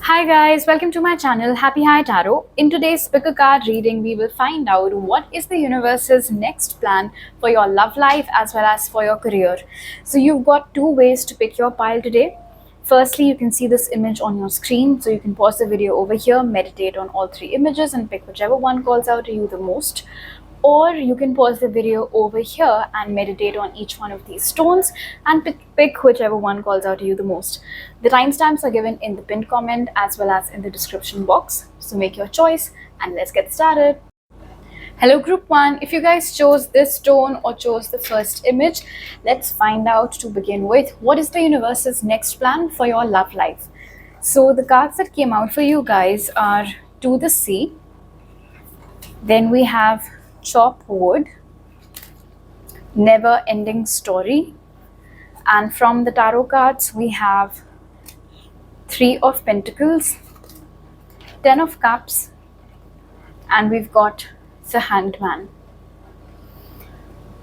Hi guys, welcome to my channel Happy High Tarot. In today's pick a card reading, we will find out what is the universe's next plan for your love life as well as for your career. So you've got two ways to pick your pile today. Firstly, you can see this image on your screen, so you can pause the video over here, meditate on all three images and pick whichever one calls out to you the most. Or you can pause the video over here and meditate on each one of these stones and pick whichever one calls out to you the most. The timestamps are given in the pinned comment as well as in the description box. So make your choice and let's get started. Hello group 1, if you guys chose this stone or chose the first image, let's find out to begin with what is the universe's next plan for your love life. So the cards that came out for you guys are To the Sea, then we have Chop Wood, Never Ending Story, and from the tarot cards we have Three of Pentacles, Ten of Cups, and we've got the Hanged Man.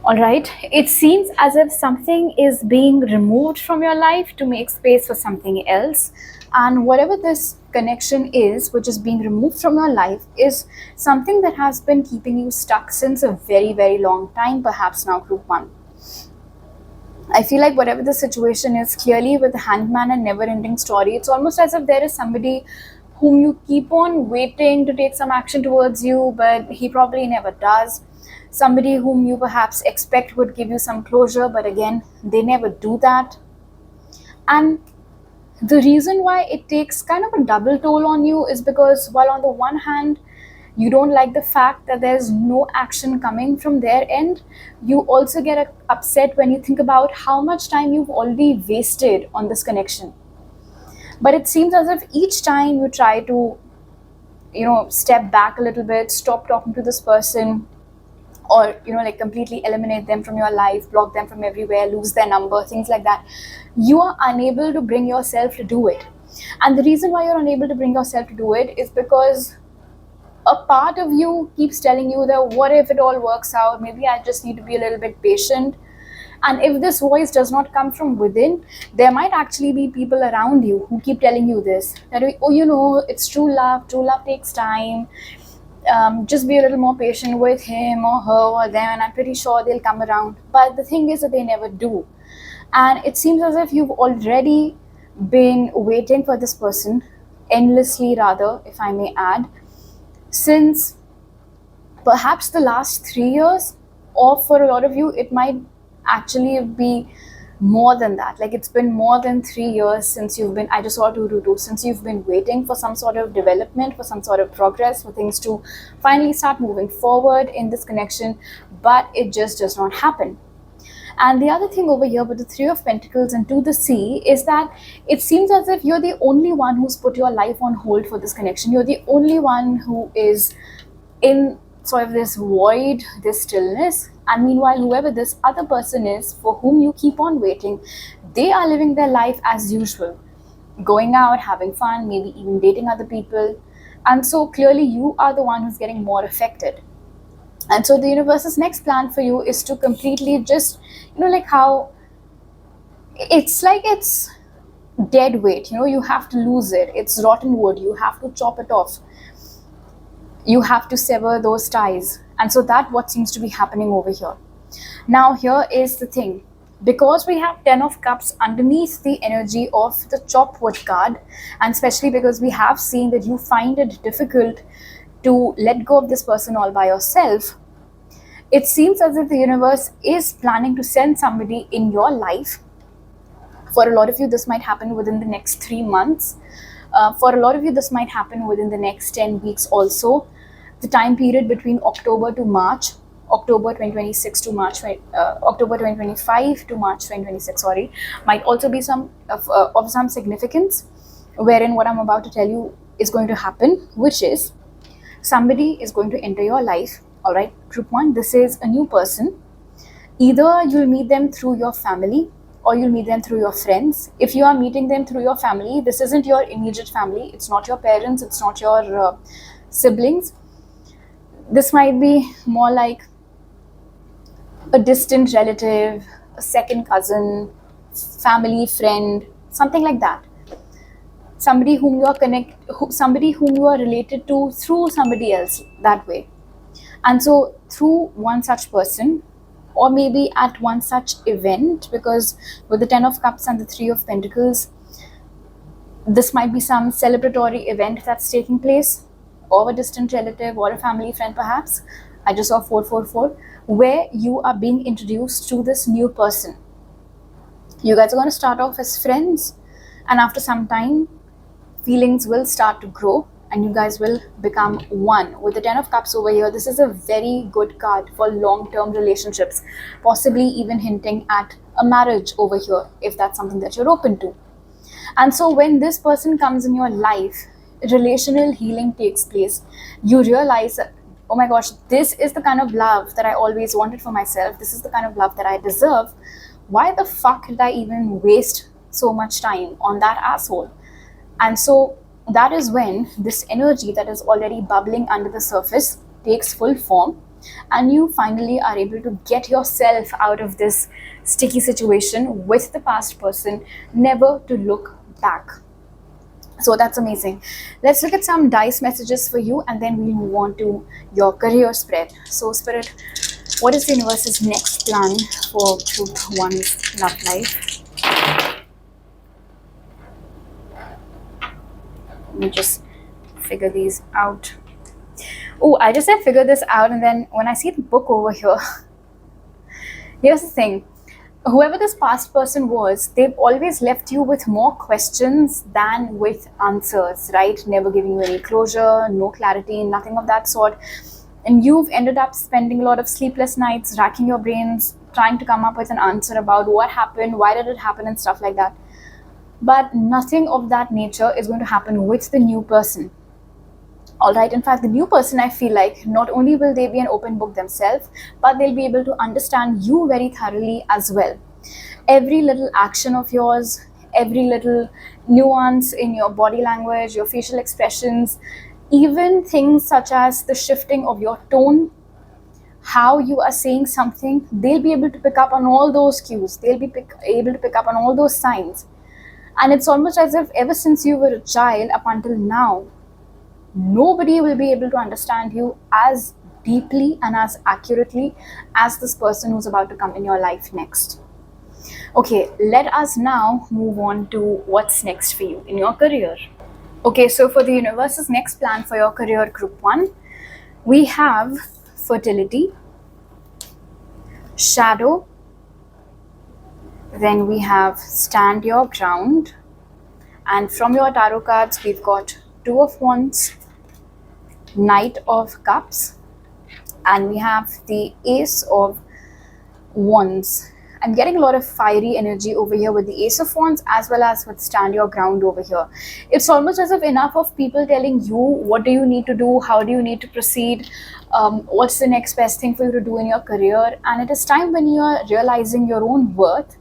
Alright, it seems as if something is being removed from your life to make space for something else, and whatever this connection is which is being removed from your life is something that has been keeping you stuck since a very long time, perhaps now group 1. I feel like whatever the situation is, clearly with the Hanged Man and Never Ending Story, it's almost as if there is somebody whom you keep on waiting to take some action towards you, but he probably never does. Somebody whom you perhaps expect would give you some closure, but again, they never do that. And the reason why it takes kind of a double toll on you is because while on the one hand, you don't like the fact that there's no action coming from their end, you also get upset when you think about how much time you've already wasted on this connection. But it seems as if each time you try to, step back a little bit, stop talking to this person, or like completely eliminate them from your life, block them from everywhere, lose their number, things like that, you are unable to bring yourself to do it. And the reason why you're unable to bring yourself to do it is because a part of you keeps telling you that what if it all works out, maybe I just need to be a little bit patient. And if this voice does not come from within, there might actually be people around you who keep telling you this, that it's true love takes time, just be a little more patient with him or her or them, and I'm pretty sure they'll come around. But the thing is that they never do. And it seems as if you've already been waiting for this person, endlessly rather, if I may add, since perhaps the last 3 years, or for a lot of you, it might actually be more than that. Like it's been more than 3 years since you've been, I just saw 222, since you've been waiting for some sort of development, for some sort of progress, for things to finally start moving forward in this connection, but it just does not happen. And the other thing over here with the Three of Pentacles and To the Sea is that it seems as if you're the only one who's put your life on hold for this connection. You're the only one who is in sort of this void, this stillness. And meanwhile, whoever this other person is for whom you keep on waiting, they are living their life as usual, going out, having fun, maybe even dating other people. And so clearly you are the one who's getting more affected. And so the universe's next plan for you is to completely just, like how it's like it's dead weight, you have to lose it. It's rotten wood, you have to chop it off. You have to sever those ties. And so that's what seems to be happening over here. Now here is the thing. Because we have 10 of Cups underneath the energy of the Chop Wood card, and especially because we have seen that you find it difficult to let go of this person all by yourself, it seems as if the universe is planning to send somebody in your life. For a lot of you, this might happen within the next 3 months. For a lot of you, this might happen within the next 10 weeks also. The time period between October to March, October 2026 to March, October 2025 to March 2026, sorry, might also be some of some significance, wherein what I'm about to tell you is going to happen, which is somebody is going to enter your life. All right, group 1, this is a new person. Either you'll meet them through your family or you'll meet them through your friends. If you are meeting them through your family, this isn't your immediate family. It's not your parents. It's not your siblings. This might be more like a distant relative, a second cousin, family, friend, something like that. somebody whom you are somebody whom you are related to through somebody else that way. And so through one such person, or maybe at one such event, because with the 10 of Cups and the 3 of Pentacles, this might be some celebratory event that's taking place, or a distant relative or a family friend perhaps. I just saw 444, where you are being introduced to this new person. You guys are going to start off as friends, and after some time, feelings will start to grow and you guys will become one. With the 10 of Cups over here, this is a very good card for long-term relationships, possibly even hinting at a marriage over here, if that's something that you're open to. And so when this person comes in your life, relational healing takes place. You realize that, oh my gosh, this is the kind of love that I always wanted for myself. This is the kind of love that I deserve. Why the fuck did I even waste so much time on that asshole? And so that is when this energy that is already bubbling under the surface takes full form, and you finally are able to get yourself out of this sticky situation with the past person, never to look back. So that's amazing. Let's look at some dice messages for you, and then we'll move on to your career spread. So Spirit, what is the universe's next plan for Group 1's love life? Let me just figure these out. Oh, I just said figure this out, and then when I see the book over here, here's the thing. Whoever this past person was, they've always left you with more questions than with answers, right? Never giving you any closure, no clarity, nothing of that sort. And you've ended up spending a lot of sleepless nights, racking your brains, trying to come up with an answer about what happened, why did it happen, and stuff like that. But nothing of that nature is going to happen with the new person. Alright, in fact, the new person, I feel like, not only will they be an open book themselves, but they'll be able to understand you very thoroughly as well. Every little action of yours, every little nuance in your body language, your facial expressions, even things such as the shifting of your tone, how you are saying something, they'll be able to pick up on all those cues. They'll be able to pick up on all those signs. And it's almost as if ever since you were a child up until now, nobody will be able to understand you as deeply and as accurately as this person who's about to come in your life next. Okay, let us now move on to what's next for you in your career. Okay, so for the universe's next plan for your career, Group 1, we have fertility, shadow, then we have stand your ground, and from your tarot cards we've got 2 of Wands, Knight of Cups, and we have the Ace of Wands. I'm getting a lot of fiery energy over here with the Ace of Wands as well as with stand your ground over here. It's almost as if enough of people telling you what do you need to do, how do you need to proceed, what's the next best thing for you to do in your career, and it is time when you are realizing your own worth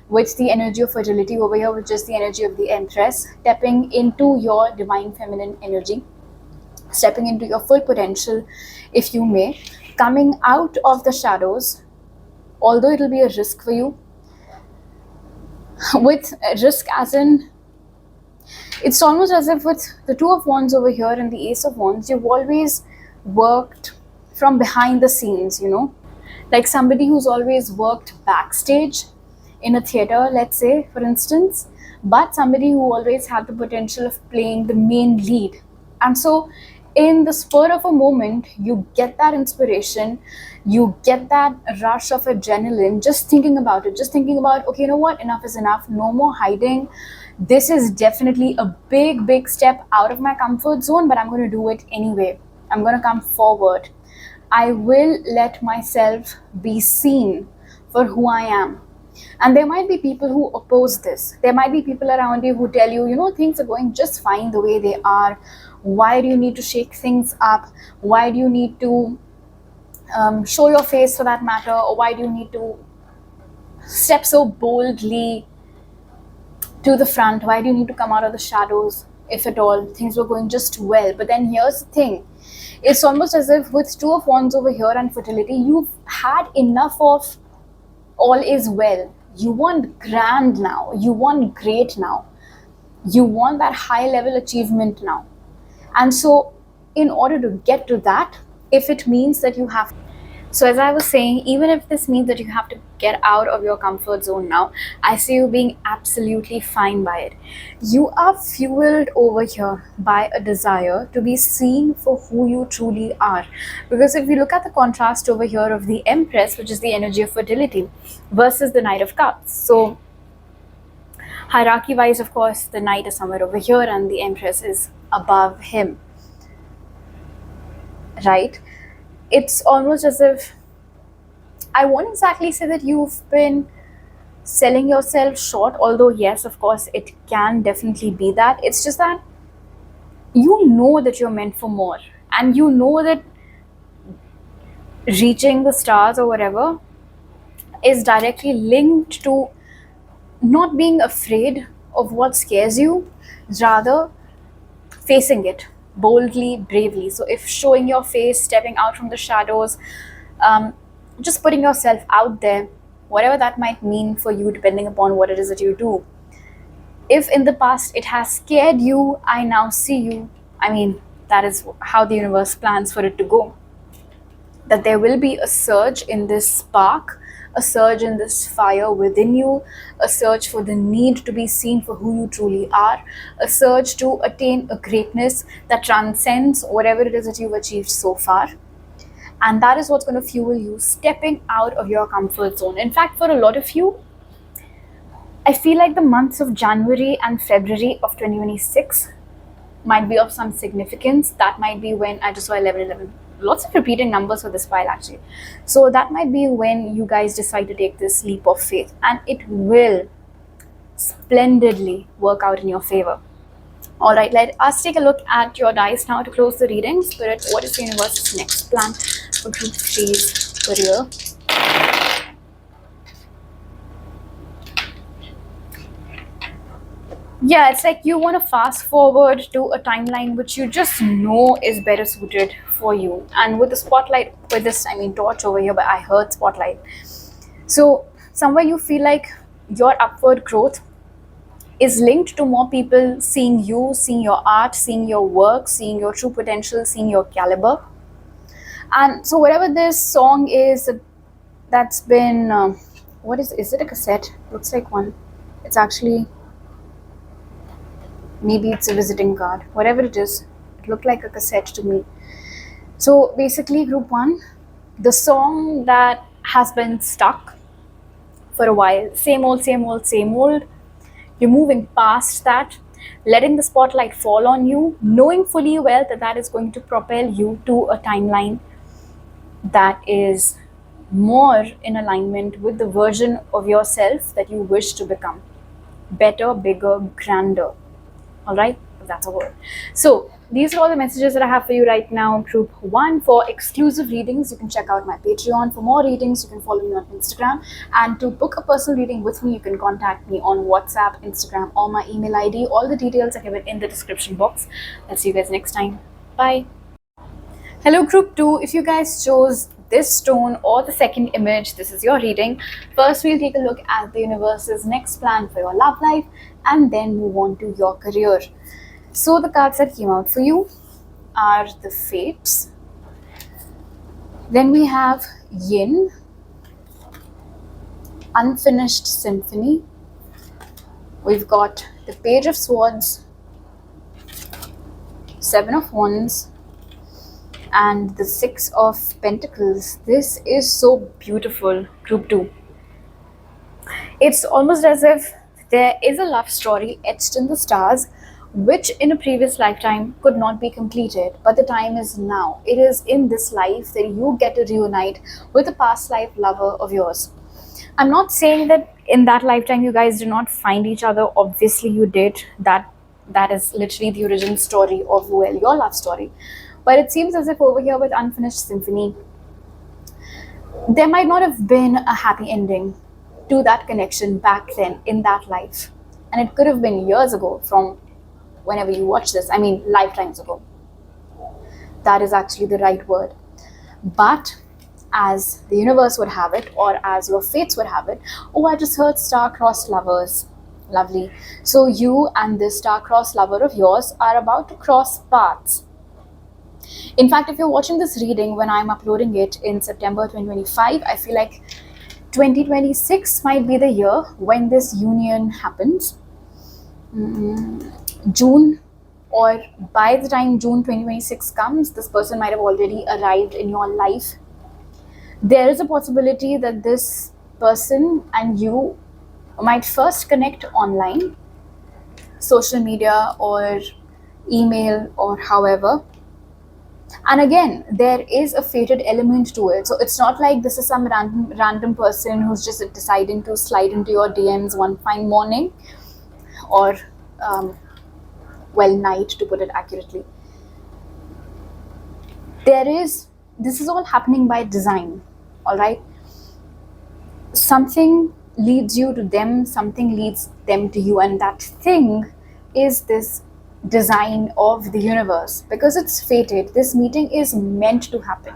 with the energy of fertility over here, which is the energy of the Empress, stepping into your divine feminine energy, stepping into your full potential, if you may, coming out of the shadows, although it'll be a risk for you. With risk as in, it's almost as if with the 2 of Wands over here and the Ace of Wands, you've always worked from behind the scenes, you know, like somebody who's always worked backstage in a theater, let's say, for instance, but somebody who always had the potential of playing the main lead. And so in the spur of a moment, you get that inspiration, you get that rush of adrenaline just thinking about it, just thinking about, okay, you know what, enough is enough, no more hiding. This is definitely a big step out of my comfort zone, but I'm going to do it anyway. I'm going to come forward. I will let myself be seen for who I am. And there might be people who oppose this. There might be people around you who tell you, you know, things are going just fine the way they are. Why do you need to shake things up? Why do you need to show your face for that matter? Or why do you need to step so boldly to the front? Why do you need to come out of the shadows? If at all, things were going just well. But then here's the thing. It's almost as if with 2 of Wands over here and fertility, you've had enough of all is well. You want grand now. You want great now. You want that high level achievement now. And so in order to get to that, if it means that you have, so as I was saying, even if this means that you have to get out of your comfort zone now, I see you being absolutely fine by it. You are fueled over here by a desire to be seen for who you truly are. Because if you look at the contrast over here of the Empress, which is the energy of fertility, versus the Knight of Cups. So hierarchy wise, of course, the Knight is somewhere over here and the Empress is above him, right? It's almost as if, I won't exactly say that you've been selling yourself short, although yes, of course, it can definitely be that. It's just that you know that you're meant for more, and you know that reaching the stars or whatever is directly linked to not being afraid of what scares you, rather facing it boldly, bravely. So if showing your face, stepping out from the shadows, just putting yourself out there, whatever that might mean for you, depending upon what it is that you do. If in the past it has scared you, I now see you. I mean, that is how the universe plans for it to go. That there will be a surge in this spark, a surge in this fire within you, a surge for the need to be seen for who you truly are, a surge to attain a greatness that transcends whatever it is that you've achieved so far. And that is what's going to fuel you stepping out of your comfort zone. In fact, for a lot of you, I feel like the months of January and February of 2026 might be of some significance. That might be when I just saw 1111. Lots of repeating numbers for this file actually. So that might be when you guys decide to take this leap of faith, and it will splendidly work out in your favor. All right, let us take a look at your dice now to close the reading. Spirit, what is the universe's next plan for Group 3's career? Yeah, it's like you want to fast forward to a timeline which you just know is better suited for you. And with the spotlight, with this, I mean torch over here, but I heard spotlight. So somewhere you feel like your upward growth is linked to more people seeing you, seeing your art, seeing your work, seeing your true potential, seeing your caliber. And so whatever this song is, that's been, what is it a cassette? Looks like one. It's actually, maybe it's a visiting card. Whatever it is, it looked like a cassette to me. So basically, Group 1, the song that has been stuck for a while, same old, same old, same old. You're moving past that, letting the spotlight fall on you, knowing fully well that that is going to propel you to a timeline that is more in alignment with the version of yourself that you wish to become. Better, bigger, grander. All right, if that's a word. So these are all the messages that I have for you right now. Group 1, for exclusive readings, you can check out my Patreon. For more readings, you can follow me on Instagram. And to book a personal reading with me, you can contact me on WhatsApp, Instagram, or my email ID. All the details are given in the description box. I'll see you guys next time. Bye. Hello Group 2, if you guys chose this stone or the second image, this is your reading. First, we'll take a look at the universe's next plan for your love life, and then move on to your career. So the cards that came out for you are the Fates. Then we have Yin, Unfinished Symphony. We've got the Page of Swords, Seven of Wands, and the Six of Pentacles. This is so beautiful, Group 2. It's almost as if there is a love story etched in the stars, which in a previous lifetime could not be completed, but the time is now. It is in this life that you get to reunite with a past life lover of yours. I'm not saying that in that lifetime you guys did not find each other. Obviously you did. That is literally the origin story of, well, your love story. But it seems as if over here with Unfinished Symphony, there might not have been a happy ending to that connection back then in that life. And it could have been years ago from whenever you watch this. I mean, lifetimes ago. That is actually the right word. But as the universe would have it, or as your fates would have it, oh, I just heard star-crossed lovers. Lovely. So you and this star-crossed lover of yours are about to cross paths. In fact, if you're watching this reading when I'm uploading it in September 2025, I feel like 2026 might be the year when this union happens. June, or by the time June 2026 comes, this person might have already arrived in your life. There is a possibility that this person and you might first connect online, social media or email or however. And again, there is a fated element to it. So it's not like this is some random person who's just deciding to slide into your DMs one fine morning or night, to put it accurately. This is all happening by design, all right? Something leads you to them, something leads them to you, and that thing is this design of the universe, because it's fated. This meeting is meant to happen.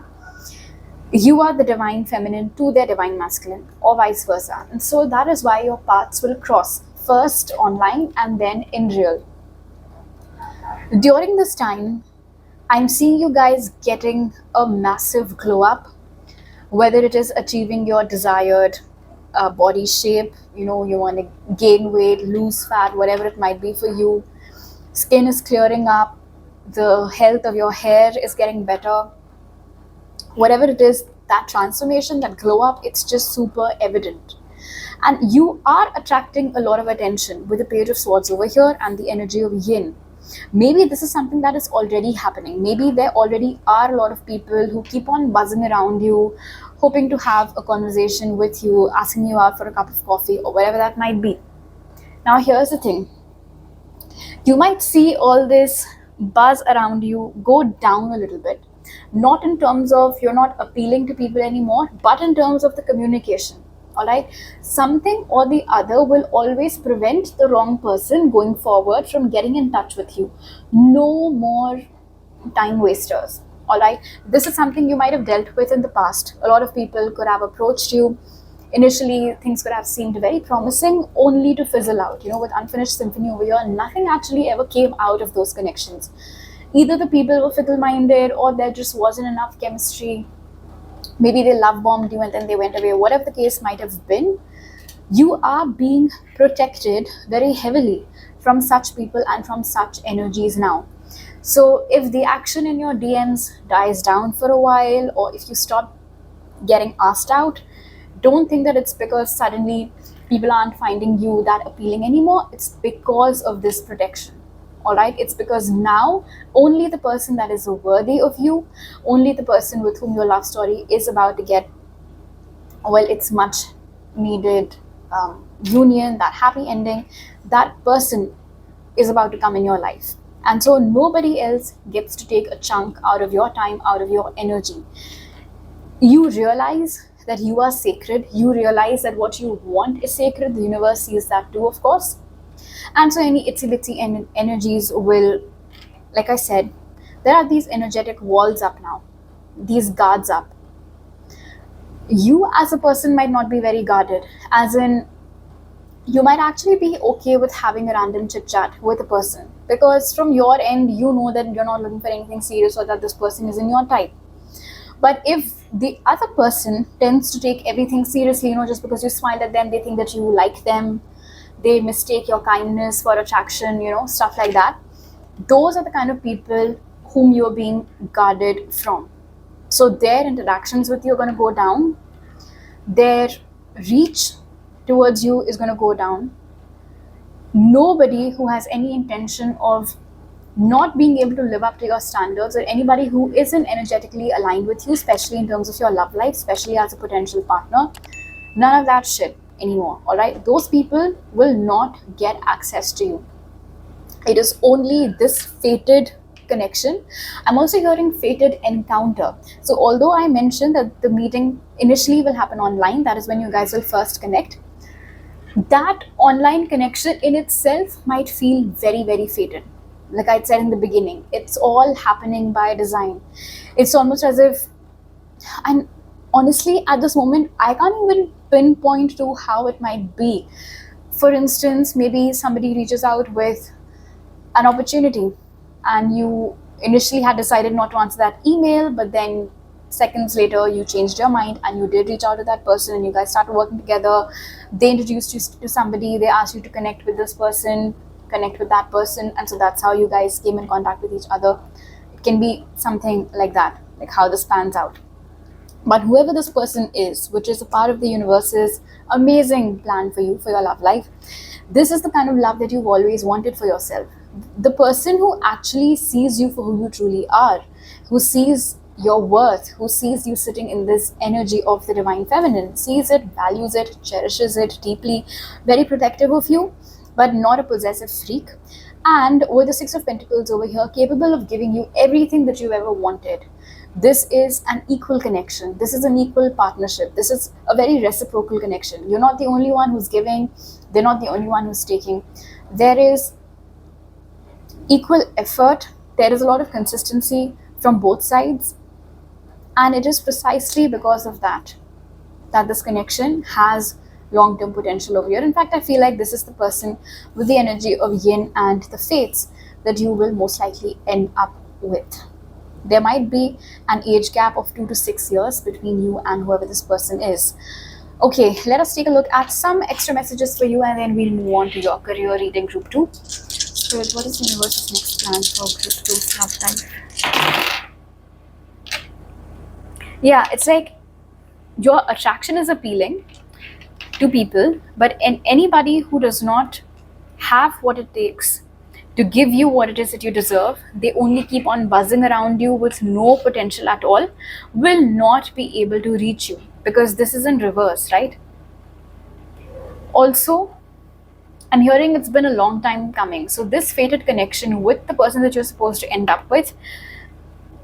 You are the divine feminine to their divine masculine, or vice versa, and so that is why your paths will cross, first online and then in real. During this time, I'm seeing you guys getting a massive glow up, whether it is achieving your desired body shape, you want to gain weight, lose fat, whatever it might be for you. Skin is clearing up, the health of your hair is getting better. Whatever it is, that transformation, that glow up, it's just super evident. And you are attracting a lot of attention with the Page of Swords over here and the energy of Yin. Maybe this is something that is already happening. Maybe there already are a lot of people who keep on buzzing around you, hoping to have a conversation with you, asking you out for a cup of coffee or whatever that might be. Now here's the thing. You might see all this buzz around you go down a little bit. Not in terms of you're not appealing to people anymore, but in terms of the communication. Alright, something or the other will always prevent the wrong person going forward from getting in touch with you. No more time wasters. Alright, this is something you might have dealt with in the past. A lot of people could have approached you. Initially, things could have seemed very promising, only to fizzle out. With Unfinished Symphony over here, nothing actually ever came out of those connections. Either the people were fickle-minded, or there just wasn't enough chemistry. Maybe they love bombed you and then they went away. Whatever the case might have been, you are being protected very heavily from such people and from such energies now. So if the action in your DMs dies down for a while, or if you stop getting asked out, don't think that it's because suddenly people aren't finding you that appealing anymore. It's because of this protection. Alright, it's because now only the person that is worthy of you, only the person with whom your love story is about to get, it's much needed union, that happy ending, that person is about to come in your life. And so nobody else gets to take a chunk out of your time, out of your energy. You realize that you are sacred. You realize that what you want is sacred. The universe sees that too, of course. And so any itsy-bitsy energies will, like I said, there are these energetic walls up now, these guards up. You as a person might not be very guarded, as in you might actually be okay with having a random chit-chat with a person, because from your end, you know that you're not looking for anything serious or that this person isn't your type. But if the other person tends to take everything seriously, just because you smile at them, they think that you like them, they mistake your kindness for attraction, stuff like that. Those are the kind of people whom you're being guarded from. So their interactions with you are going to go down. Their reach towards you is going to go down. Nobody who has any intention of not being able to live up to your standards, or anybody who isn't energetically aligned with you, especially in terms of your love life, especially as a potential partner, none of that shit anymore. Alright, those people will not get access to you. It is only this fated connection. I'm also hearing fated encounter. So although I mentioned that the meeting initially will happen online, that is when you guys will first connect, that online connection in itself might feel very, very fated. Like I said in the beginning, it's all happening by design. It's almost as if, and honestly at this moment I can't even pinpoint to how it might be. For instance, maybe somebody reaches out with an opportunity and you initially had decided not to answer that email, but then seconds later you changed your mind and you did reach out to that person and you guys started working together. They introduced you to somebody, they asked you to connect with this person, connect with that person, and so that's how you guys came in contact with each other. It can be something like that, like how this pans out. But whoever this person is, which is a part of the universe's amazing plan for you, for your love life, this is the kind of love that you've always wanted for yourself. The person who actually sees you for who you truly are, who sees your worth, who sees you sitting in this energy of the divine feminine, sees it, values it, cherishes it deeply, very protective of you, but not a possessive freak. And with the Six of Pentacles over here, capable of giving you everything that you ever wanted. This is an equal connection. This is an equal partnership. This is a very reciprocal connection. You're not the only one who's giving. They're not the only one who's taking. There is equal effort. There is a lot of consistency from both sides. And it is precisely because of that this connection has long-term potential over here. In fact, I feel like this is the person with the energy of yin and the fates that you will most likely end up with. There might be an age gap of 2 to 6 years between you and whoever this person is. Okay, let us take a look at some extra messages for you and then we'll move on to your career reading, group 2. Spirit, what is the universe's next plan for group 2's love life? Yeah, it's like your attraction is appealing to people, but in anybody who does not have what it takes to give you what it is that you deserve, they only keep on buzzing around you with no potential at all, will not be able to reach you, because this is in reverse, right? Also, I'm hearing it's been a long time coming. So this fated connection with the person that you're supposed to end up with,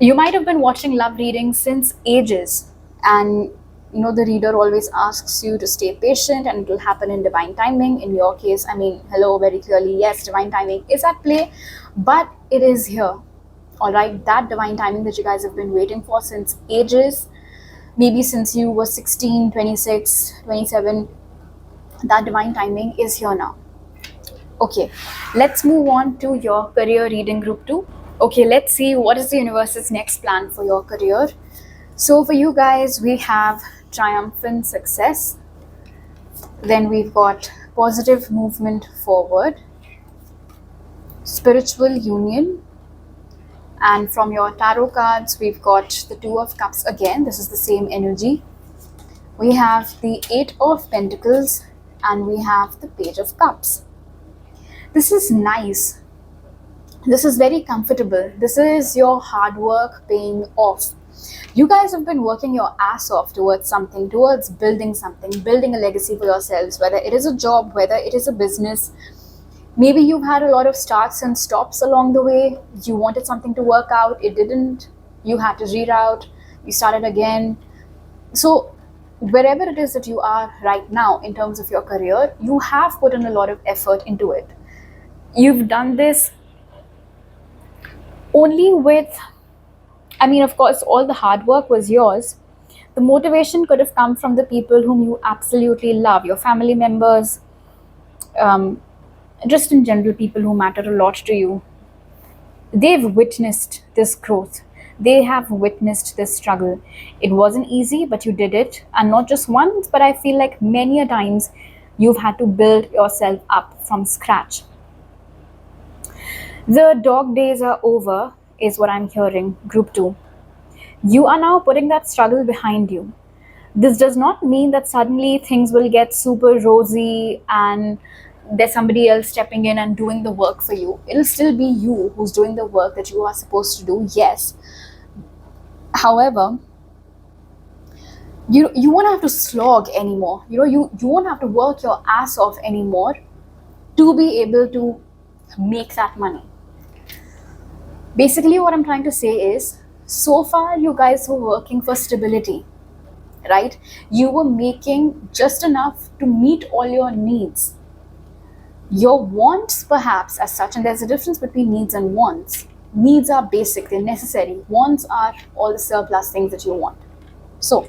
you might have been watching love readings since ages, and you know, the reader always asks you to stay patient and it will happen in divine timing. In your case, I mean, hello, very clearly, yes, divine timing is at play, but it is here. All right, that divine timing that you guys have been waiting for since ages, maybe since you were 16, 26, 27, that divine timing is here now. Okay, let's move on to your career reading, group 2. Okay, let's see what is the universe's next plan for your career. So for you guys, we have triumphant success. Then we've got positive movement forward, spiritual union. And from your tarot cards, we've got the Two of Cups again. This is the same energy. We have the Eight of Pentacles and we have the Page of Cups. This is nice. This is very comfortable. This is your hard work paying off. You guys have been working your ass off towards something, towards building something, building a legacy for yourselves, whether it is a job, whether it is a business. Maybe you've had a lot of starts and stops along the way. You wanted something to work out, it didn't. You had to reroute, you started again. So wherever it is that you are right now in terms of your career, you have put in a lot of effort into it. You've done this only with, I mean, of course, all the hard work was yours. The motivation could have come from the people whom you absolutely love, your family members, just in general, people who matter a lot to you. They've witnessed this growth. They have witnessed this struggle. It wasn't easy, but you did it. And not just once, but I feel like many a times you've had to build yourself up from scratch. The dog days are over, is what I'm hearing, group 2. You are now putting that struggle behind you. This does not mean that suddenly things will get super rosy and there's somebody else stepping in and doing the work for you. It'll still be you who's doing the work that you are supposed to do, yes. However, you won't have to slog anymore. You won't have to work your ass off anymore to be able to make that money. Basically, what I'm trying to say is, so far you guys were working for stability, right? You were making just enough to meet all your needs. Your wants, perhaps, as such, and there's a difference between needs and wants. Needs are basic, they're necessary. Wants are all the surplus things that you want. So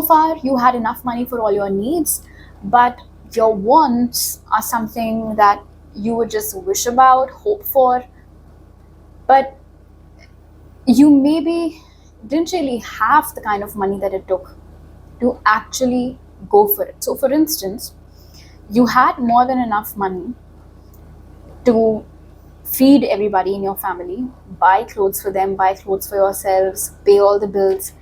far you had enough money for all your needs, but Your wants are something that you would just wish about, hope for, but you maybe didn't really have the kind of money that it took to actually go for it. So for instance, you had more than enough money to feed everybody in your family, buy clothes for them, buy clothes for yourselves, pay all the bills.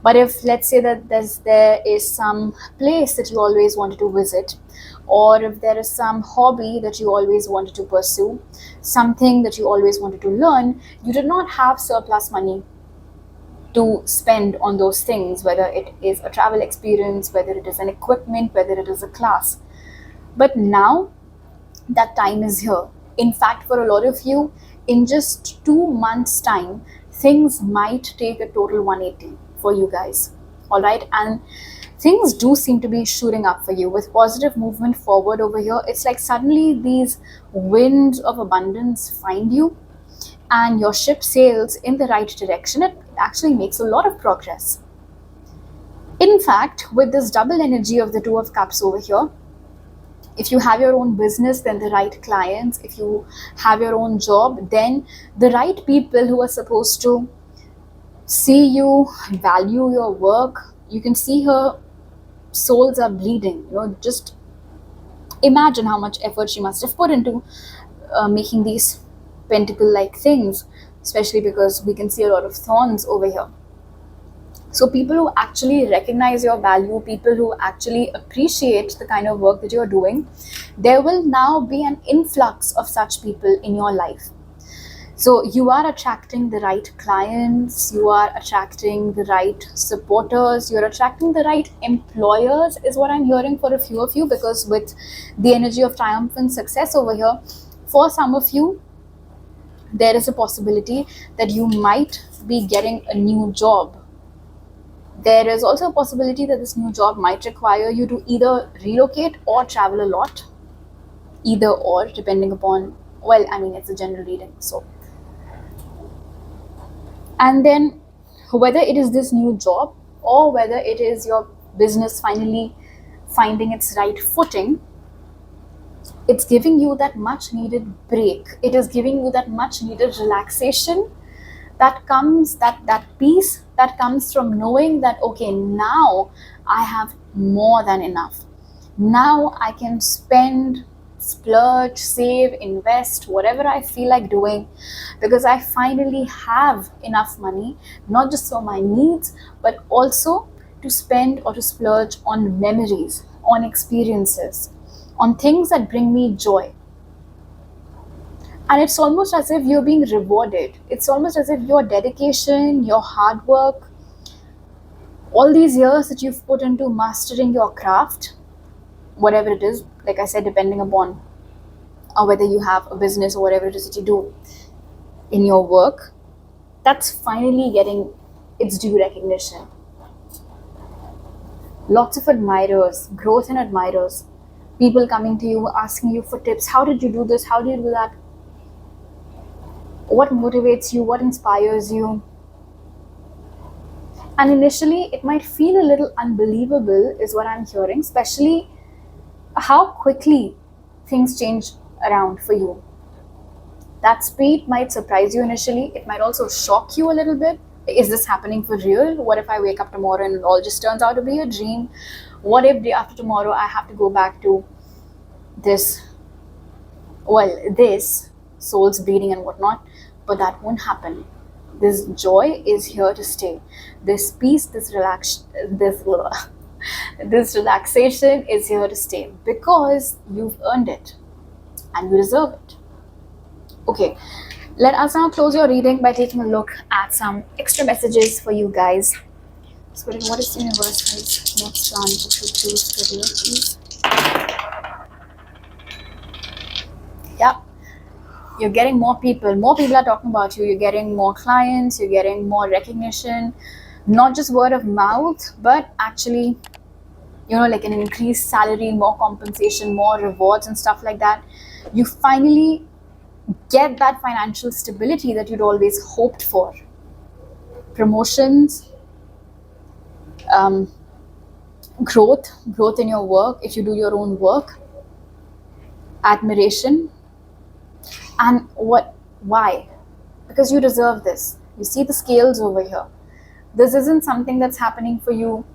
But if, let's say, that there is some place that you always wanted to visit, or if there is some hobby that you always wanted to pursue, something that you always wanted to learn, you did not have surplus money to spend on those things, whether it is a travel experience, whether it is an equipment, whether it is a class. But now that time is here. In fact, for a lot of you, in just 2 months' time, things might take a total 180 for you guys. All right, and things do seem to be shooting up for you with positive movement forward over here. It's like suddenly these winds of abundance find you, and your ship sails in the right direction. It actually makes a lot of progress. In fact, with this double energy of the Two of Cups over here, if you have your own business, then the right clients. If you have your own job, then the right people who are supposed to see you, value your work. You can see her souls are bleeding. Just imagine how much effort she must have put into making these pentacle-like things, especially because we can see a lot of thorns over here. So people who actually recognize your value, people who actually appreciate the kind of work that you're doing, there will now be an influx of such people in your life. So you are attracting the right clients, you are attracting the right supporters, you're attracting the right employers, is what I'm hearing for a few of you, because with the energy of triumph and success over here, for some of you, there is a possibility that you might be getting a new job. There is also a possibility that this new job might require you to either relocate or travel a lot. Either or, depending upon, it's a general reading. So, and then whether it is this new job or whether it is your business finally finding its right footing, it's giving you that much needed break. It is giving you that much needed relaxation that comes, that peace that comes from knowing that, okay, now I have more than enough. Now I can spend, splurge, save, invest, whatever I feel like doing, because I finally have enough money, not just for my needs, but also to spend or to splurge on memories, on experiences, on things that bring me joy. And it's almost as if you're being rewarded. It's almost as if your dedication, your hard work, all these years that you've put into mastering your craft, whatever it is, like I said, depending upon whether you have a business or whatever it is that you do in your work, that's finally getting its due recognition. Lots of admirers, growth in admirers, people coming to you, asking you for tips. How did you do this? How did you do that? What motivates you? What inspires you? And initially, it might feel a little unbelievable, is what I'm hearing, especially how quickly things change around for you. That speed might surprise you initially. It might also shock you a little bit. Is this happening for real? What if I wake up tomorrow and it all just turns out to be a dream? What if day after tomorrow I have to go back to this soul's bleeding and whatnot? But that won't happen. This joy is here to stay. This peace, this relaxation is here to stay, because you've earned it and you deserve it. Okay, let us now close your reading by taking a look at some extra messages for you guys. So what is the universe's next one to choose for you, please? Yeah. You're getting more people are talking about you, you're getting more clients, you're getting more recognition, not just word of mouth, but actually, like an increased salary, more compensation, more rewards and stuff like that. You finally get that financial stability that you'd always hoped for. Promotions, growth in your work, if you do your own work, admiration, and why? Because you deserve this. You see the scales over here. This isn't something that's happening for you,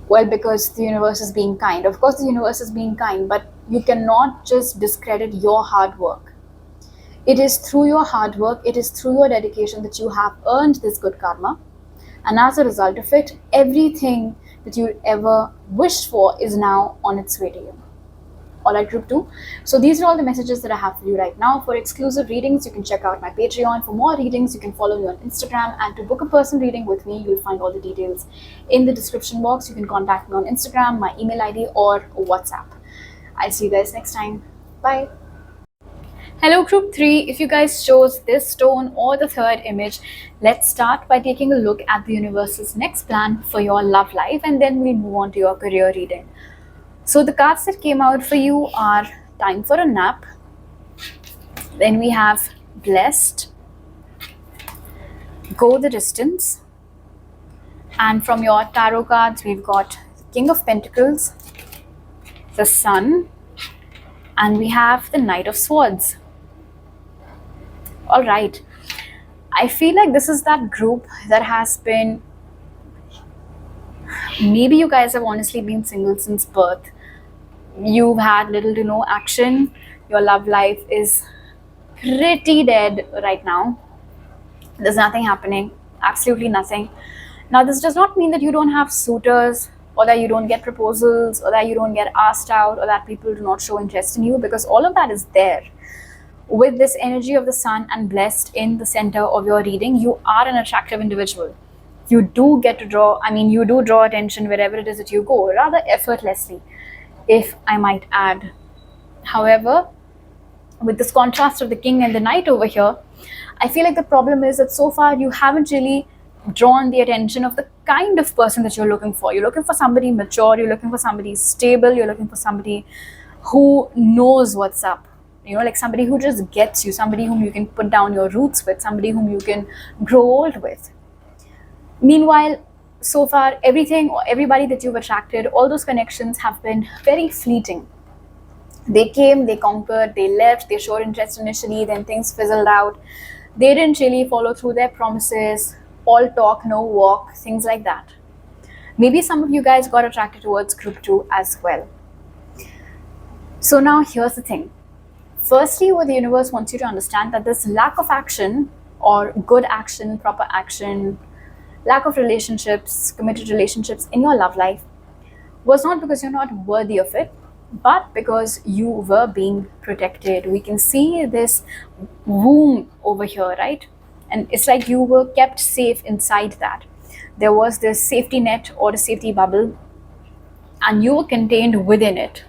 well, because the universe is being kind. Of course, the universe is being kind, but you cannot just discredit your hard work. It is through your hard work, it is through your dedication that you have earned this good karma. And as a result of it, everything that you ever wished for is now on its way to you. Alright, group 2. So these are all the messages that I have for you right now. For exclusive readings, you can check out my Patreon. For more readings, you can follow me on Instagram. And to book a personal reading with me, you'll find all the details in the description box. You can contact me on Instagram, my email ID, or WhatsApp. I'll see you guys next time. Bye. Hello group 3, if you guys chose this stone or the third image, let's start by taking a look at the universe's next plan for your love life, and then we'll move on to your career reading. So the cards that came out for you are Time for a Nap, then we have Blessed, Go the Distance, and from your tarot cards we've got King of Pentacles, the Sun, and we have the Knight of Swords. Alright, I feel like this is that group that has been, maybe you guys have honestly been single since birth. You've had little to no action. Your love life is pretty dead right now. There's nothing happening, absolutely nothing. Now, this does not mean that you don't have suitors, or that you don't get proposals, or that you don't get asked out, or that people do not show interest in you, because all of that is there. With this energy of the Sun and Blessed in the center of your reading, you are an attractive individual. You do get to draw, you do draw attention wherever it is that you go, rather effortlessly, if I might add. However, with this contrast of the King and the Knight over here, I feel like the problem is that so far you haven't really drawn the attention of the kind of person that you're looking for. You're looking for somebody mature, you're looking for somebody stable, you're looking for somebody who knows what's up. Like somebody who just gets you, somebody whom you can put down your roots with, somebody whom you can grow old with. Meanwhile, so far, everything or everybody that you've attracted, all those connections have been very fleeting. They came, they conquered, they left, they showed interest initially, then things fizzled out. They didn't really follow through their promises, all talk, no walk, things like that. Maybe some of you guys got attracted towards group 2 as well. So now here's the thing. Firstly, what the universe wants you to understand, that this lack of action or good action, proper action, lack of relationships, committed relationships in your love life was not because you're not worthy of it, but because you were being protected. We can see this womb over here, right? And it's like you were kept safe inside that. There was this safety net or a safety bubble, and you were contained within it,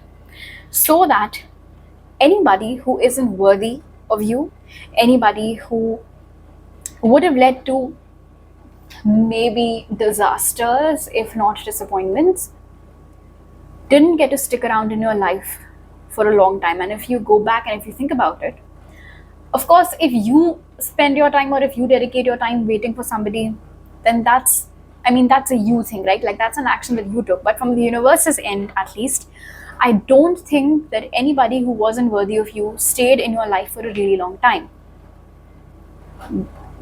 so that anybody who isn't worthy of you, anybody who would have led to maybe disasters, if not disappointments, didn't get to stick around in your life for a long time. And if you go back and if you think about it, of course, if you spend your time or if you dedicate your time waiting for somebody, then that's a you thing, right? Like that's an action that you took. But from the universe's end, at least, I don't think that anybody who wasn't worthy of you stayed in your life for a really long time.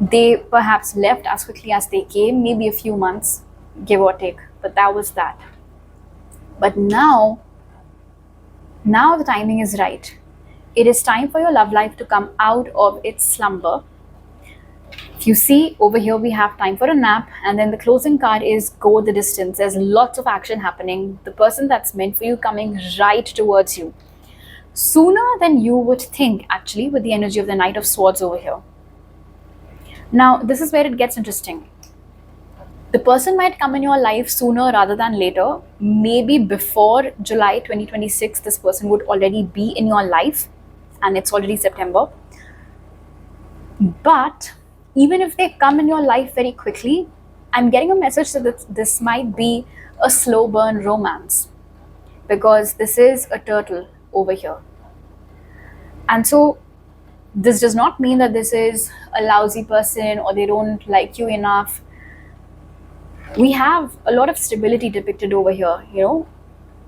They perhaps left as quickly as they came, maybe a few months, give or take, but that was that. But now the timing is right. It is time for your love life to come out of its slumber. If you see over here, we have Time for a Nap, and then the closing card is Go the Distance. There's lots of action happening. The person that's meant for you coming right towards you, sooner than you would think, actually, with the energy of the Knight of Swords over here. Now, this is where it gets interesting. The person might come in your life sooner rather than later. Maybe before July 2026, this person would already be in your life, and it's already September. But even if they come in your life very quickly, I'm getting a message that this might be a slow burn romance, because this is a turtle over here. And so this does not mean that this is a lousy person or they don't like you enough. We have a lot of stability depicted over here,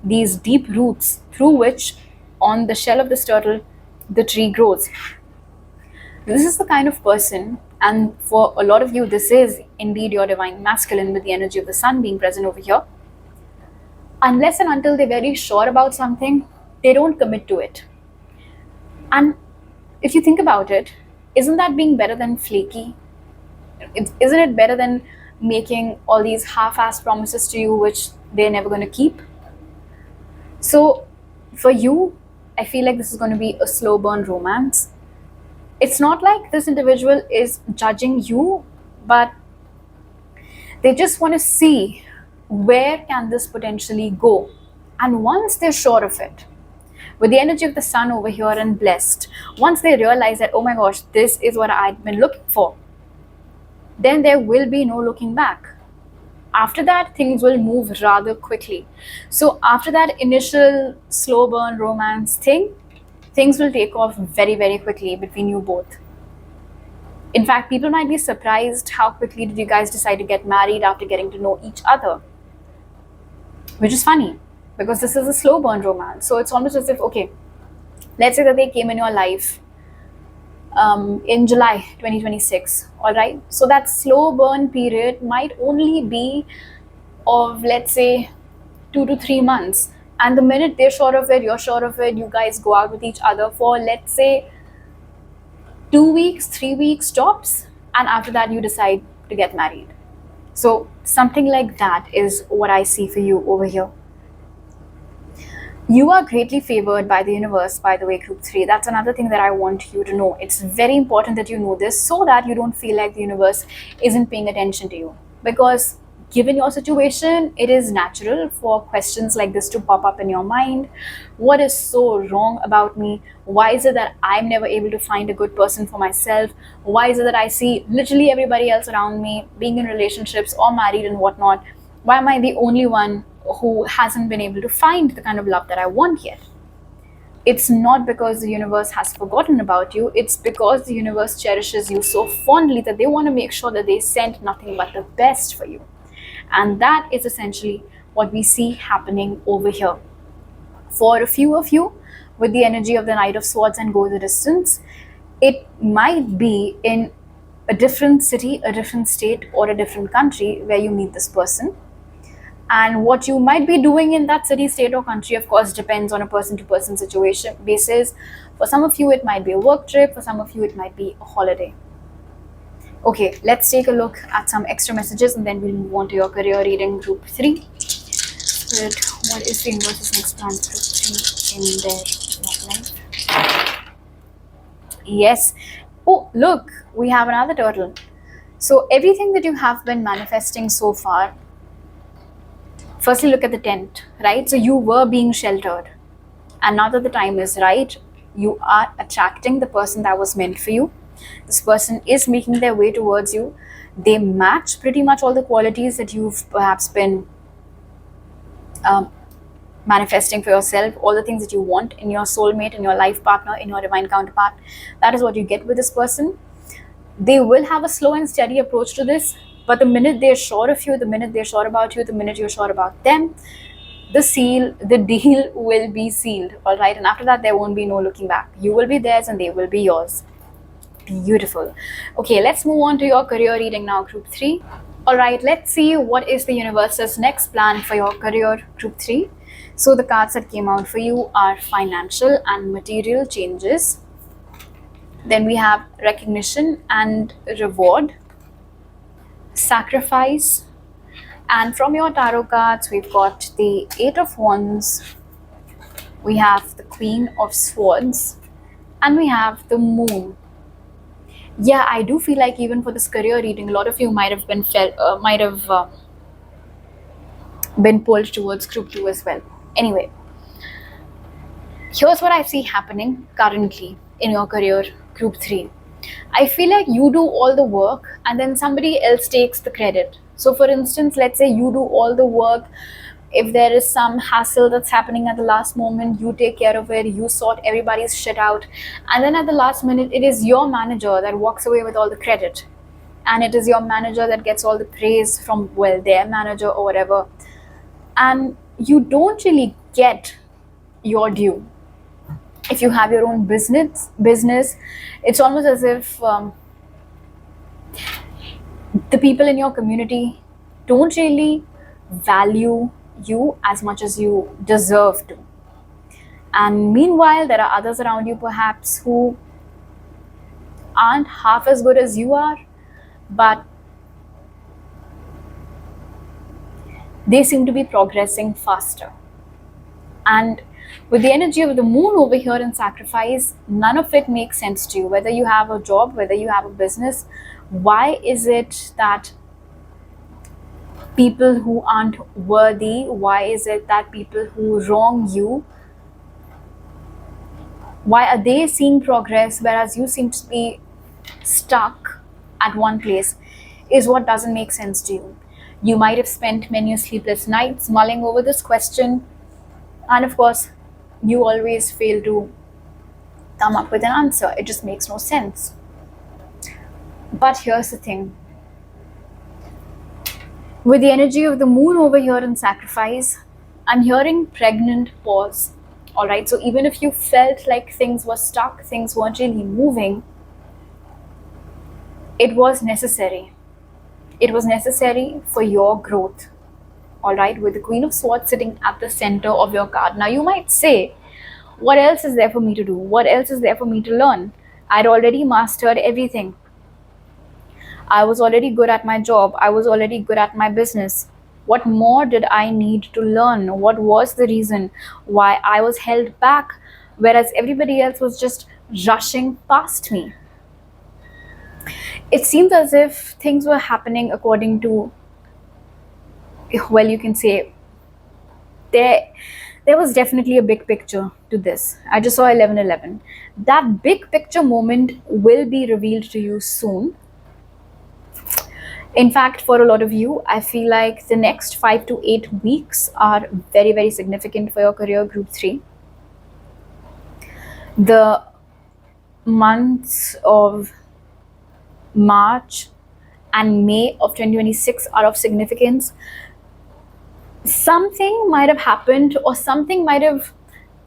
these deep roots through which on the shell of this turtle the tree grows. This is the kind of person, and for a lot of you, this is indeed your divine masculine with the energy of the sun being present over here. Unless and until they're very sure about something, they don't commit to it. And if you think about it, isn't that being better than flaky? Isn't it better than making all these half-assed promises to you which they're never going to keep? So for you, I feel like this is going to be a slow burn romance. It's not like this individual is judging you, but they just want to see where can this potentially go. And once they're sure of it, with the energy of the sun over here and blessed, once they realize that, oh my gosh, this is what I've been looking for, then there will be no looking back. After that, things will move rather quickly. So after that initial slow burn romance thing, things will take off very, very quickly between you both. In fact, people might be surprised how quickly did you guys decide to get married after getting to know each other. Which is funny, because this is a slow burn romance. So it's almost as if, okay, let's say that they came in your life in July 2026, all right? So that slow burn period might only be of, let's say, 2 to 3 months. And the minute they're sure of it, you're sure of it, you guys go out with each other for, let's say, 2 weeks, 3 weeks tops. And after that, you decide to get married. So something like that is what I see for you over here. You are greatly favored by the universe, by the way, group 3. That's another thing that I want you to know. It's very important that you know this so that you don't feel like the universe isn't paying attention to you. Because given your situation, it is natural for questions like this to pop up in your mind. What is so wrong about me? Why is it that I'm never able to find a good person for myself? Why is it that I see literally everybody else around me being in relationships or married and whatnot? Why am I the only one who hasn't been able to find the kind of love that I want yet? It's not because the universe has forgotten about you. It's because the universe cherishes you so fondly that they want to make sure that they send nothing but the best for you. And that is essentially what we see happening over here. For a few of you, with the energy of the Knight of Swords and Go the Distance, it might be in a different city, a different state, or a different country where you meet this person. And what you might be doing in that city, state, or country, of course, depends on a person-to-person situation basis. For some of you, it might be a work trip. For some of you, it might be a holiday. Okay, let's take a look at some extra messages and then we'll move on to your career reading, group 3. Spirit, what is the universe's next plan for group 3 in their life? Yes. Oh, look, we have another turtle. So everything that you have been manifesting so far, firstly look at the tent, right? So you were being sheltered. And now that the time is right, you are attracting the person that was meant for you. This person is making their way towards you. They match pretty much all the qualities that you've perhaps been manifesting for yourself, all the things that you want in your soulmate, in your life partner, in your divine counterpart. That is what you get with this person. They will have a slow and steady approach to this, but the minute they're sure of you, the minute they're sure about you, the minute you're sure about them, the deal will be sealed, all right? And after that, there won't be no looking back. You will be theirs and they will be yours. Beautiful. Okay, let's move on to your career reading now, group 3. All right, let's see what is the universe's next plan for your career, group 3. So the cards that came out for you are financial and material changes. Then we have recognition and reward, sacrifice, and from your tarot cards, we've got the 8 of Wands, we have the Queen of Swords, and we have the Moon. Yeah, I do feel like even for this career reading, a lot of you might have been been pulled towards group 2 as well. Anyway, here's what I see happening currently in your career, group 3. I feel like you do all the work and then somebody else takes the credit. So for instance, let's say you do all the work. If there is some hassle that's happening at the last moment, you take care of it, you sort everybody's shit out. And then at the last minute, it is your manager that walks away with all the credit. and it is your manager that gets all the praise from, well, their manager or whatever, and you don't really get your due. If you have your own business, it's almost as if the people in your community don't really value you as much as you deserve to. And meanwhile, there are others around you perhaps who aren't half as good as you are, but they seem to be progressing faster. And with the energy of the moon over here in sacrifice, none of it makes sense to you. Whether you have a job, whether you have a business, why is it that people who aren't worthy, why is it that people who wrong you, why are they seeing progress whereas you seem to be stuck at one place, is what doesn't make sense to you. You might have spent many sleepless nights mulling over this question, and of course you always fail to come up with an answer. It just makes no sense. But here's the thing. With the energy of the moon over here in sacrifice, I'm hearing pregnant pause. Alright, so even if you felt like things were stuck, things weren't really moving, it was necessary. It was necessary for your growth. Alright, with the Queen of Swords sitting at the center of your card. Now you might say, what else is there for me to do? What else is there for me to learn? I'd already mastered everything. I was already good at my job. I was already good at my business. What more did I need to learn? What was the reason why I was held back, whereas everybody else was just rushing past me? It seems as if things were happening according to, well, you can say, there was definitely a big picture to this. I just saw 11:11. That big picture moment will be revealed to you soon. In fact, for a lot of you, I feel like the next 5 to 8 weeks are very, very significant for your career, Group 3. The months of March and May of 2026 are of significance. Something might have happened, or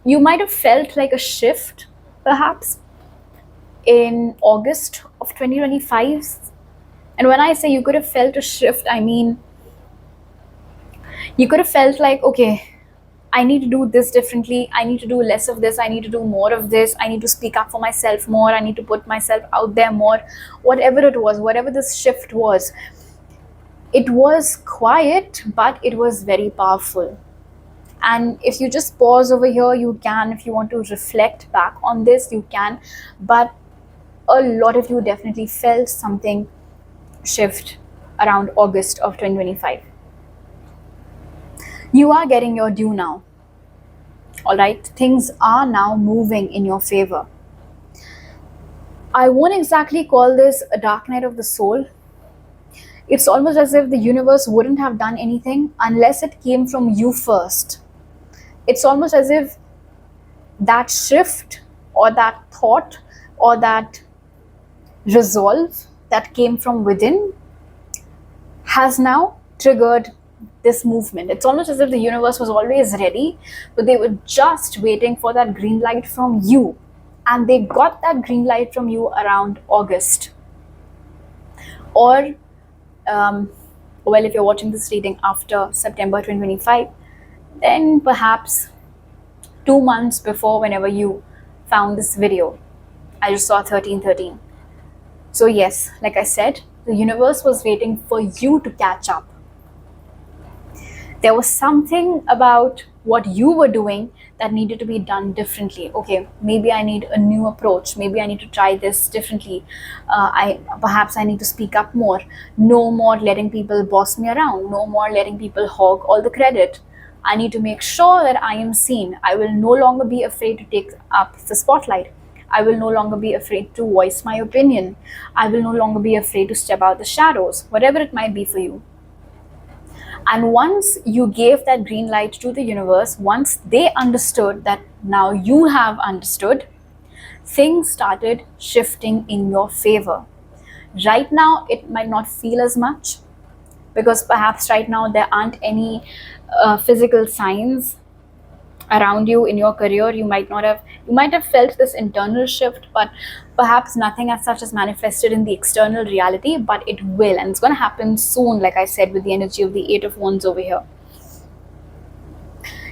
you might have felt like a shift, perhaps, in August of 2025. And when I say you could have felt a shift, I mean, you could have felt like, okay, I need to do this differently. I need to do less of this. I need to do more of this. I need to speak up for myself more. I need to put myself out there more. Whatever it was, whatever this shift was, it was quiet, but it was very powerful. And if you just pause over here, you can. If you want to reflect back on this, you can. But a lot of you definitely felt something shift around August of 2025. You are getting your due now. Alright, things are now moving in your favor. I won't exactly call this a dark night of the soul. It's almost as if the universe wouldn't have done anything unless it came from you first. It's almost as if that shift or that thought or that resolve that came from within has now triggered this movement. It's almost as if the universe was always ready, but they were just waiting for that green light from you. And they got that green light from you around August. Or, well, if you're watching this reading after September 2025, then perhaps 2 months before whenever you found this video. I just saw 1313. So yes, like I said, the universe was waiting for you to catch up. There was something about what you were doing that needed to be done differently. Okay, maybe I need a new approach. Maybe I need to try this differently. Perhaps I need to speak up more. No more letting people boss me around. No more letting people hog all the credit. I need to make sure that I am seen. I will no longer be afraid to take up the spotlight. I will no longer be afraid to voice my opinion. I will no longer be afraid to step out the shadows, whatever it might be for you. And once you gave that green light to the universe, once they understood that now you have understood, things started shifting in your favor. Right now, it might not feel as much because perhaps right now there aren't any physical signs around you in your career. You might have felt this internal shift, but perhaps nothing as such is manifested in the external reality, but it will, and it's going to happen soon, like I said, with the energy of the Eight of Wands over here.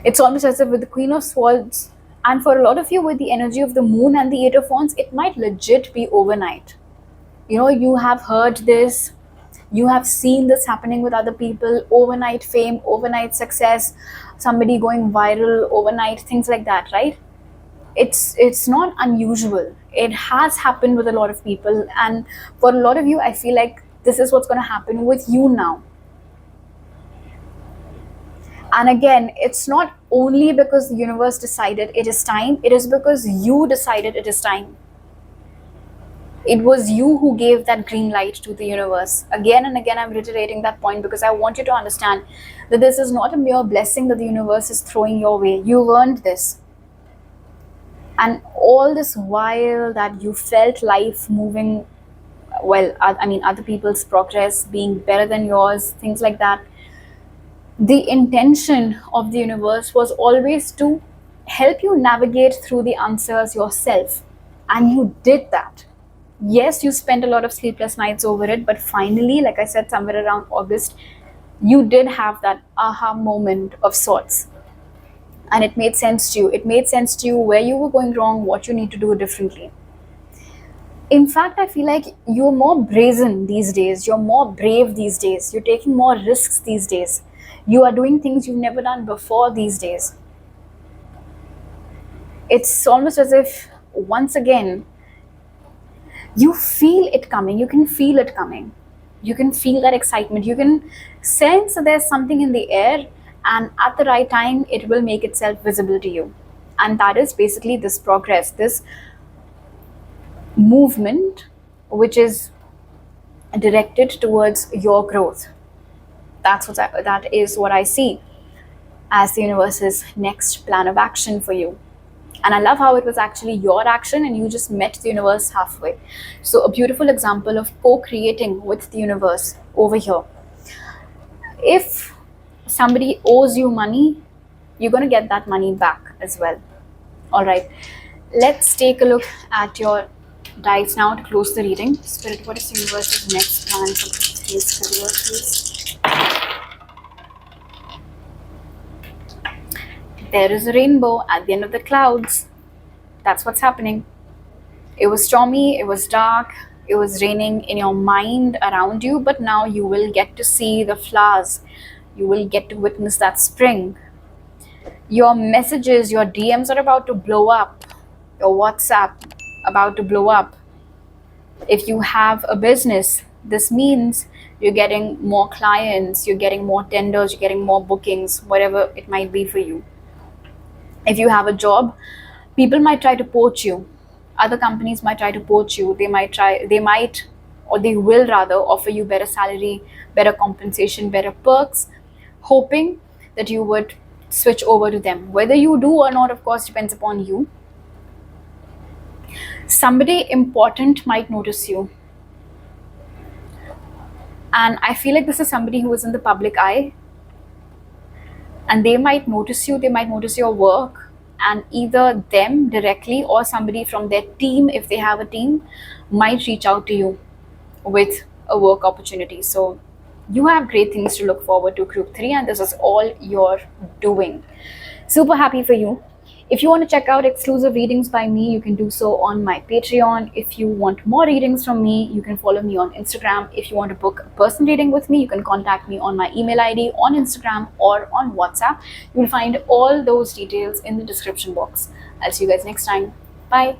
It's almost as if with the Queen of Swords, and for a lot of you with the energy of the Moon and the Eight of Wands, it might legit be overnight. You know, you have heard this, you have seen this happening with other people, overnight fame, overnight success, somebody going viral overnight, things like that, right? It's not unusual. It has happened with a lot of people, and for a lot of you, I feel like this is what's going to happen with you now. And again, it's not only because the universe decided it is time, it is because you decided it is time. It was you who gave that green light to the universe. Again and again, I'm reiterating that point because I want you to understand that this is not a mere blessing that the universe is throwing your way. You earned this. And all this while that you felt life moving, well, I mean, other people's progress being better than yours, things like that, the intention of the universe was always to help you navigate through the answers yourself. And you did that. Yes, you spent a lot of sleepless nights over it, but finally, like I said, somewhere around August, you did have that aha moment of sorts. And it made sense to you. It made sense to you where you were going wrong, what you need to do differently. In fact, I feel like you're more brazen these days. You're more brave these days. You're taking more risks these days. You are doing things you've never done before these days. It's almost as if, once again, you feel it coming. You can feel it coming. You can feel that excitement. You can sense that there's something in the air, and at the right time, it will make itself visible to you. And that is basically this progress, this movement, which is directed towards your growth. That is what I see as the universe's next plan of action for you. And I love how it was actually your action and you just met the universe halfway. So a beautiful example of co-creating with the universe over here. If somebody owes you money, you're going to get that money back as well. All right, let's take a look at your dice now to close the reading. Spirit, what is the universe's next plan for today's career, please? There is a rainbow at the end of the clouds. That's what's happening. It was stormy, it was dark, it was raining in your mind around you, but now you will get to see the flowers. You will get to witness that spring. Your messages, your DMs are about to blow up. Your WhatsApp about to blow up. If you have a business, this means you're getting more clients, you're getting more tenders, you're getting more bookings, whatever it might be for you. If you have a job, people might try to poach you. Other companies might try to poach you. They will rather offer you better salary, better compensation, better perks, hoping that you would switch over to them. Whether you do or not, of course, depends upon you. Somebody important might notice you. And I feel like this is somebody who is in the public eye. And they might notice you, they might notice your work, and either them directly or somebody from their team, if they have a team, might reach out to you with a work opportunity. So you have great things to look forward to, Group 3, and this is all you're doing. Super happy for you. If you want to check out exclusive readings by me, you can do so on my Patreon. If you want more readings from me, you can follow me on Instagram. If you want to book a personal reading with me, you can contact me on my email ID, on Instagram, or on WhatsApp. You will find all those details in the description box. I'll see you guys next time. Bye.